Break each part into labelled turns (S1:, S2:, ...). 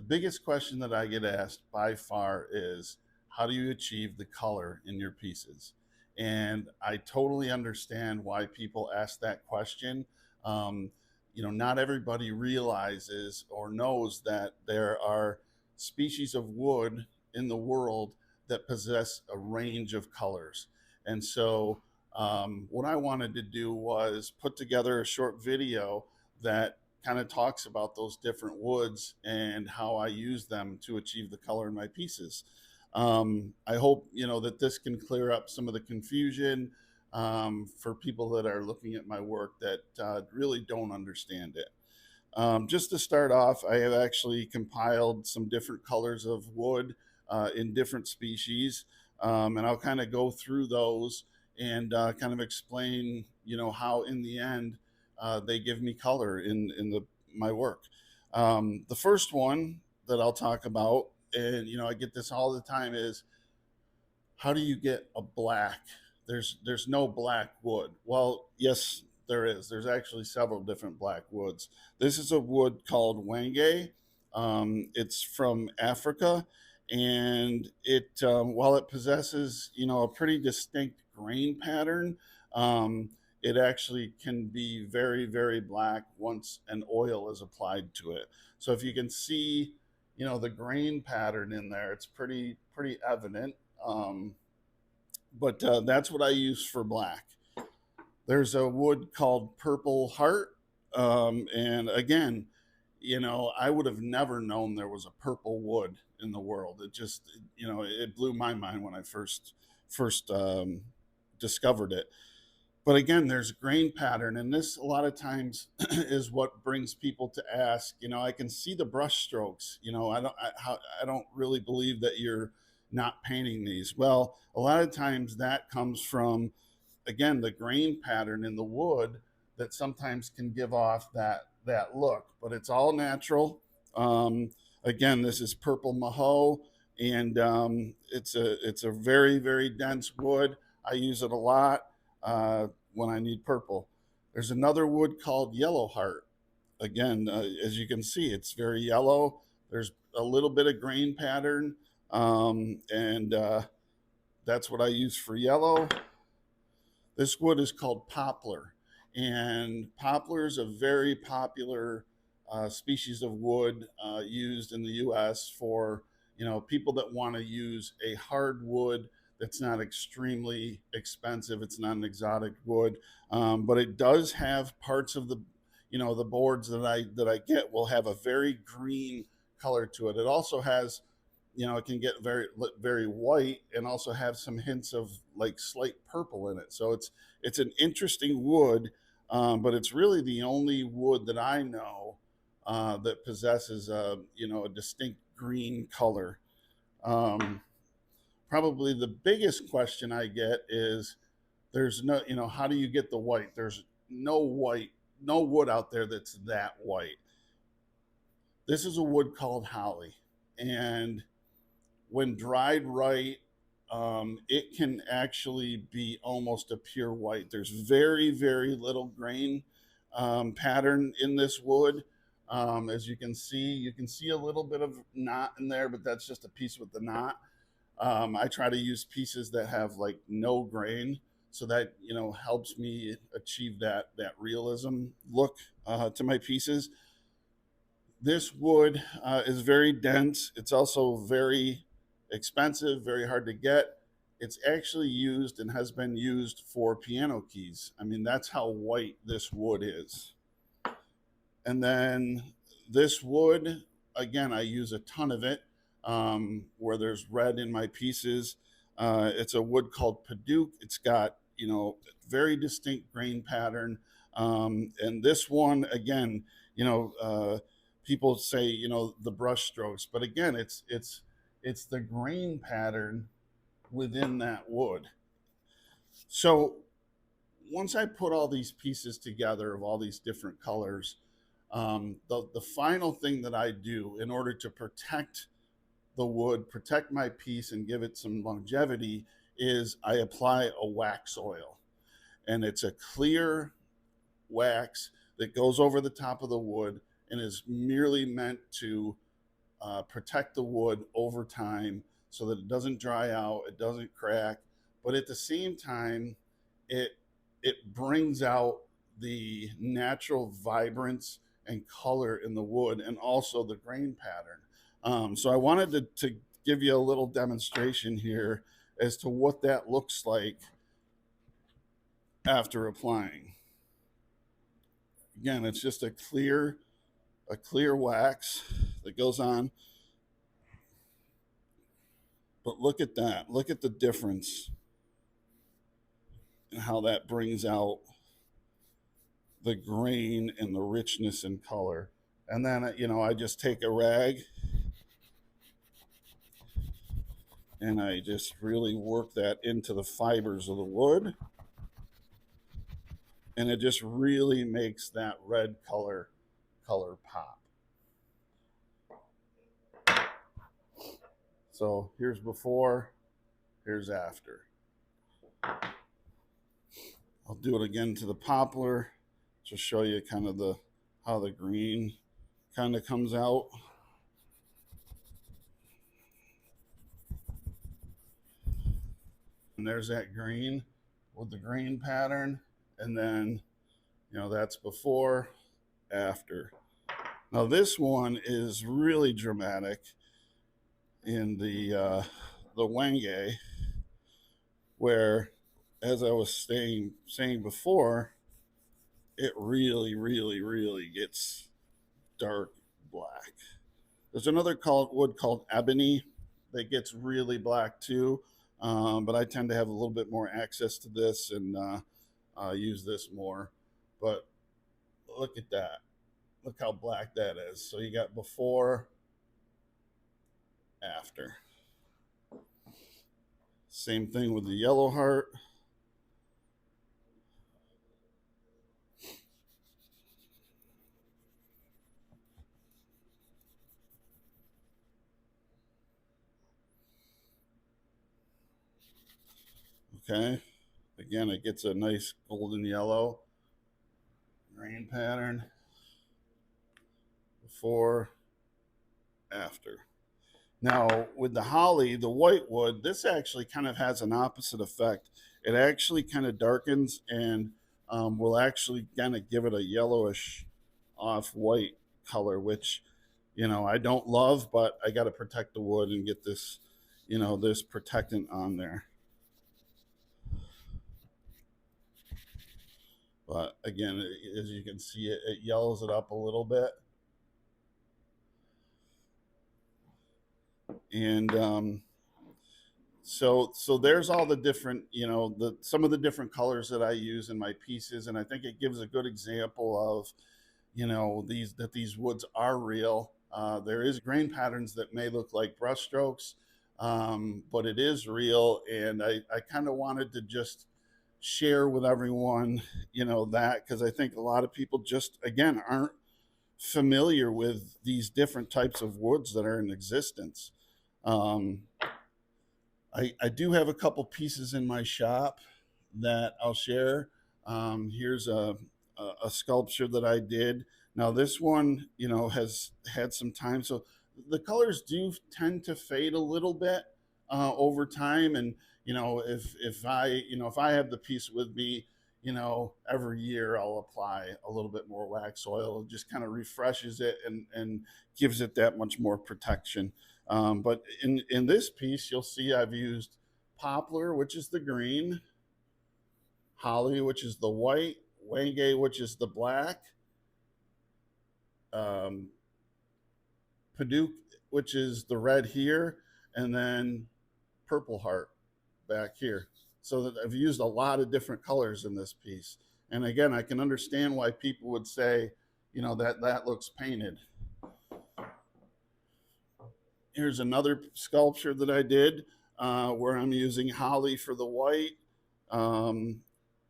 S1: biggest question that I get asked by far is, how do you achieve the color in your pieces? And I totally understand why people ask that question. Um, not everybody realizes or knows that there are species of wood in the world that possess a range of colors. And so, what I wanted to do was put together a short video that kind of talks about those different woods and how I use them to achieve the color in my pieces. I hope that this can clear up some of the confusion for people that are looking at my work that really don't understand it. Just to start off, I have actually compiled some different colors of wood in different species, and I'll kind of go through those and kind of explain, how in the end they give me color in my work. The first one that I'll talk about, and I get this all the time, is how do you get a black? There's no black wood. Well, yes, there is. There's actually several different black woods. This is a wood called wenge. It's from Africa, and while it possesses a pretty distinct grain pattern, it actually can be very very black once an oil is applied to it. So if you can see the grain pattern in there, it's pretty evident. But That's what I use for black. There's a wood called purple heart, and again, I would have never known there was a purple wood in the world. It just, it blew my mind when I first discovered it. But again, there's grain pattern, and this a lot of times is what brings people to ask. I can see the brush strokes. I don't really believe that you're not painting these. Well, a lot of times that comes from, again, the grain pattern in the wood that sometimes can give off that look, but it's all natural. Again, this is purple maho, and it's a very very dense wood. I use it a lot when I need purple. There's another wood called yellow heart. Again, as you can see, it's very yellow. There's a little bit of grain pattern, and that's what I use for yellow. This wood is called poplar, and poplar is a very popular species of wood used in the U.S. for people that want to use a hardwood that's not extremely expensive. It's not an exotic wood, but it does have parts of the boards that I get will have a very green color to it. It also has, it can get very white and also have some hints of like slight purple in it. So it's an interesting wood, but it's really the only wood that I know that possesses a distinct green color. Um, Probably the biggest question I get is, there's no, how do you get the white? There's no wood out there that's that white. This is a wood called holly, and when dried right, it can actually be almost a pure white. There's very very little grain pattern in this wood. As you can see a little bit of knot in there, but that's just a piece with the knot. I try to use pieces that have like no grain, so that helps me achieve that realism look to my pieces. This wood is very dense. It's also very expensive, very hard to get. It's actually used and has been used for piano keys. I mean, that's how white this wood is. And then this wood, again, I use a ton of it where there's red in my pieces. It's a wood called Paduke. It's got, very distinct grain pattern. And this one, again, people say, the brush strokes, but again, it's the grain pattern within that wood. So once I put all these pieces together of all these different colors, the final thing that I do in order to protect the wood, protect my piece, and give it some longevity is I apply a wax oil. And it's a clear wax that goes over the top of the wood and is merely meant to protect the wood over time so that it doesn't dry out, it doesn't crack, but at the same time, it it brings out the natural vibrance and color in the wood and also the grain pattern. So I wanted to give you a little demonstration here as to what that looks like after applying. Again, it's just a clear wax that goes on. But look at that. Look at the difference and how that brings out the grain and the richness in color. And then, I just take a rag and I just really work that into the fibers of the wood. And it just really makes that red color pop. So here's before, here's after. I'll do it again to the poplar to show you kind of how the green kind of comes out. And there's that green with the green pattern. And then, that's before, after. Now this one is really dramatic in the wenge, where, as I was saying before, it really, really, really gets dark black. There's another wood called ebony that gets really black too, but I tend to have a little bit more access to this and use this more. But look at that. Look how black that is. So you got before, after. Same thing with the yellow heart. Okay. Again, it gets a nice golden yellow grain pattern. Before, after. Now, with the holly, the white wood, this actually kind of has an opposite effect. It actually kind of darkens and will actually kind of give it a yellowish off-white color, which, I don't love, but I got to protect the wood and get this, this protectant on there. But again, as you can see, it yellows it up a little bit. And so there's all the different, some of the different colors that I use in my pieces, and I think it gives a good example of, these woods are real. There is grain patterns that may look like brush strokes, but it is real, and I kind of wanted to just share with everyone, that, because I think a lot of people just, again, aren't familiar with these different types of woods that are in existence. I do have a couple pieces in my shop that I'll share. Here's a sculpture that I did. Now this one, has had some time, so the colors do tend to fade a little bit over time. And if I have the piece with me, every year I'll apply a little bit more wax oil. It just kind of refreshes it and gives it that much more protection. But in this piece, you'll see I've used poplar, which is the green, holly, which is the white, wenge, which is the black, padauk, which is the red here, and then purple heart back here. So that I've used a lot of different colors in this piece. And again, I can understand why people would say, that looks painted. Here's another sculpture that I did where I'm using holly for the white. And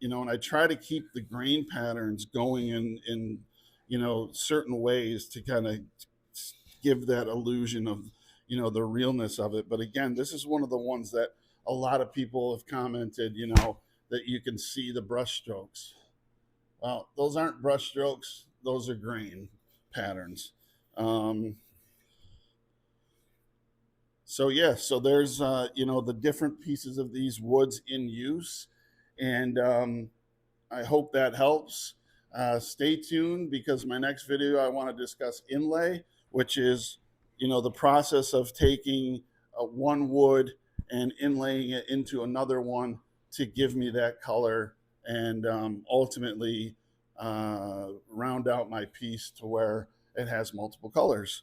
S1: I try to keep the grain patterns going in certain ways to kind of give that illusion of, the realness of it. But again, this is one of the ones that a lot of people have commented, that you can see the brush strokes. Well, those aren't brush strokes. Those are grain patterns. So yeah, so there's you know, the different pieces of these woods in use, and I hope that helps. Stay tuned because my next video I want to discuss inlay, which is, you know, the process of taking one wood and inlaying it into another one to give me that color, and ultimately round out my piece to where it has multiple colors.